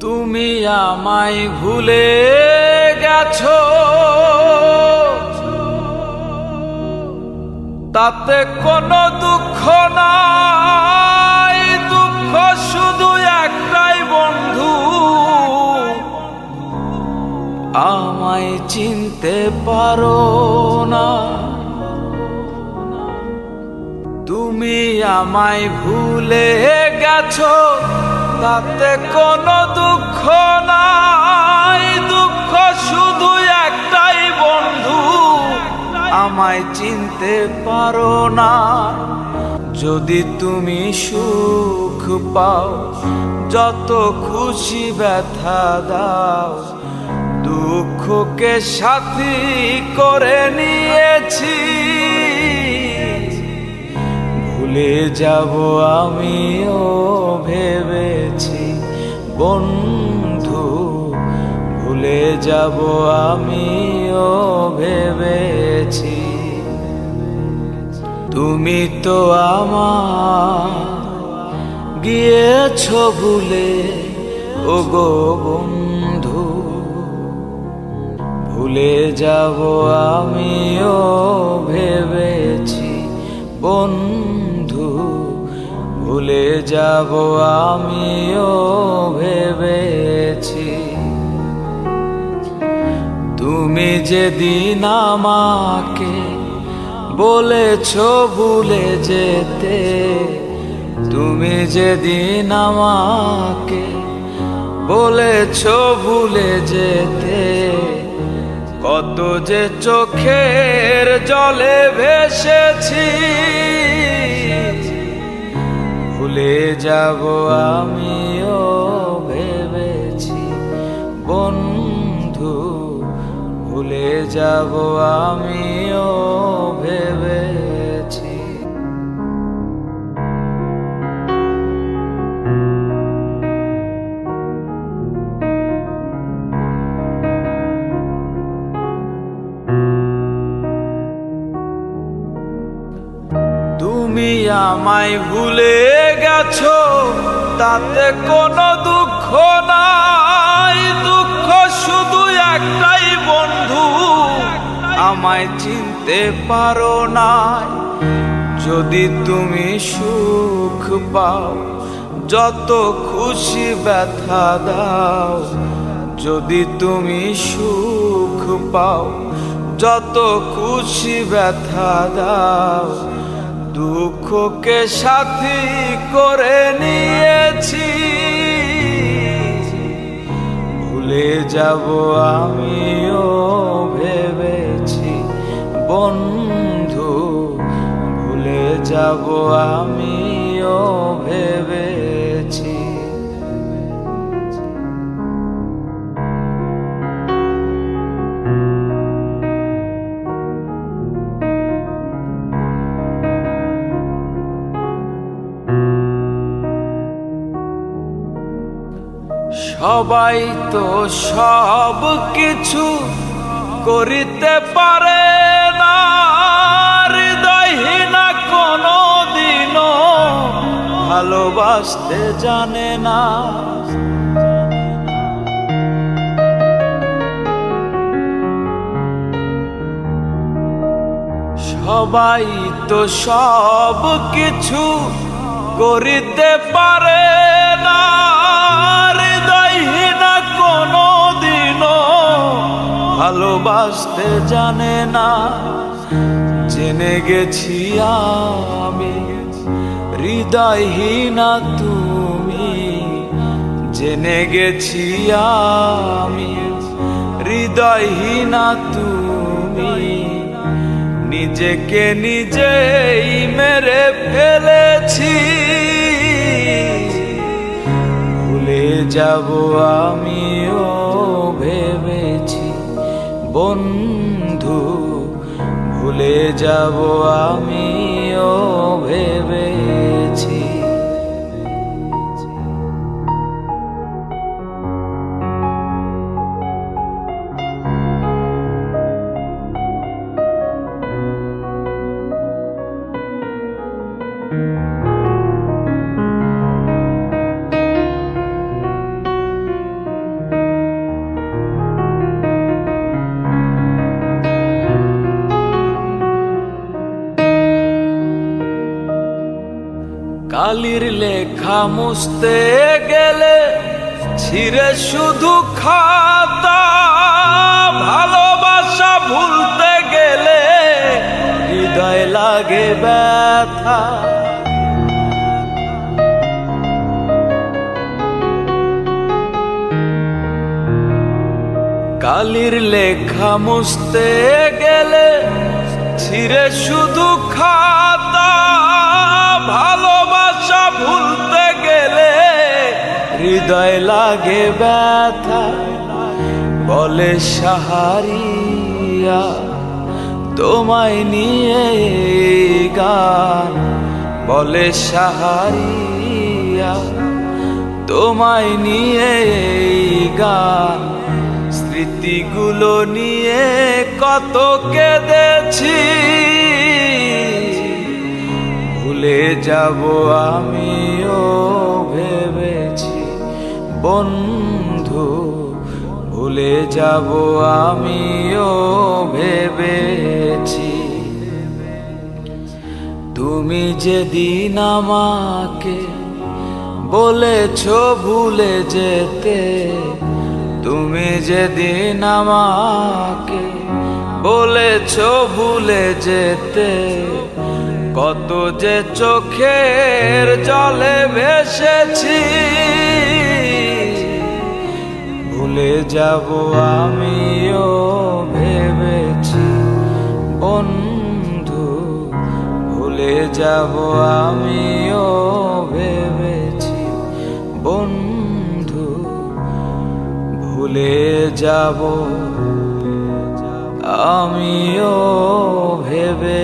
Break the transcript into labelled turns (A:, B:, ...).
A: তুমি আমায় ভুলে গেছো, তাতে কোনো দুঃখ নাই। দুঃখ শুধু একটাই বন্ধু, আমায় চিনতে পারো না। তুমি আমায় ভুলে গেছো, তাতে কোনো দুঃখ নাই। দুঃখ শুধু একটাই বন্ধু, আমায় চিনতে পারো না। যদি তুমি সুখ পাও, যত খুশি ব্যথা দাও। দুঃখকে সাথী করে নিয়েছি, ভুলে যাব আমিও ভেবেছি বন্ধু। ভুলে যাব আমিও ভেবেছি। তুমি তো আমার গিয়েছো ভুলে, ওগো বন্ধু। ভুলে যাব আমিও ভেবেছি বন্ধু। ভুলে যাব আমিও ভেবেছি। তুমি যেদিন আমাকে বলেছো ভুলে যেতে, তুমি যেদিন আমাকে বলেছো ভুলে যেতে, কত যে চোখের জলে ভেসেছি। ভুলে যাব আমিও ভেবেছি বন্ধু। ভুলে যাব আমিও ভেবেছি। তুমি আমায় ভুলে গেছো, তাতে কোনো দুঃখ নাই। দুঃখ শুধু একটাই বন্ধু, আমায় চিনতে পারো না। যদি তুমি সুখ পাও, যত খুশি ব্যথা দাও। যদি তুমি সুখ পাও, যত খুশি ব্যথা দাও। দুঃখকে সাথী করে নিয়েছি, ভুলে যাব আমিও ভেবেছি বন্ধু। ভুলে যাব আমিও ভেবেছি। সবাই তো সব কিছু করিতে পারে না, হৃদয়হীনা কোনো দিনও ভালোবাসতে জানে না। সবাই তো সব কিছু করিতে পারে না, হৃদয়হীনা কোনো দিনও ভালোবাসতে জানে না। জেনে গেছি আমি হৃদয়হীনা তুমি, জেনে গেছি আমি হৃদয়হীনা তুমি। নিজেকে নিজেই মেরে ফেলেছি, ভুলে যাব আমিও ভেবেছি বন্ধু। ভুলে যাব আমিও ভেবেছি। কালির লেখা মুছতে গেলে ছিঁড়ে শুধু খাতা, ভালোবাসা ভুলতে গেলে হৃদয় লাগে ব্যথা। কালির লেখা মুছতে গেলে ছিঁড়ে শুধু খাতা, ভালোবাসা ভুলতে গেলে হৃদয় লাগে ব্যথা। বলে সাহারিয়া তোমায় নিয়ে এই গান, বলে সাহারিয়া তোমায় নিয়ে এই গান। স্মৃতিগুলো নিয়ে কত কেঁদেছি, ভুলে যাব আমিও ভেবেছি বন্ধু, ভুলে যাব আমিও ভেবেছি। তুমি যেদিন আমাকে বলেছো ভুলে যেতে, তুমি যেদিন আমাকে বলেছো ভুলে যেতে, কত যে চোখের জলে ভেসেছি। ভুলে যাব আমিও ভেবেছি বন্ধু, ভুলে যাব আমিও ভেবেছি বন্ধু, ভুলে যাব আমিও ভেবে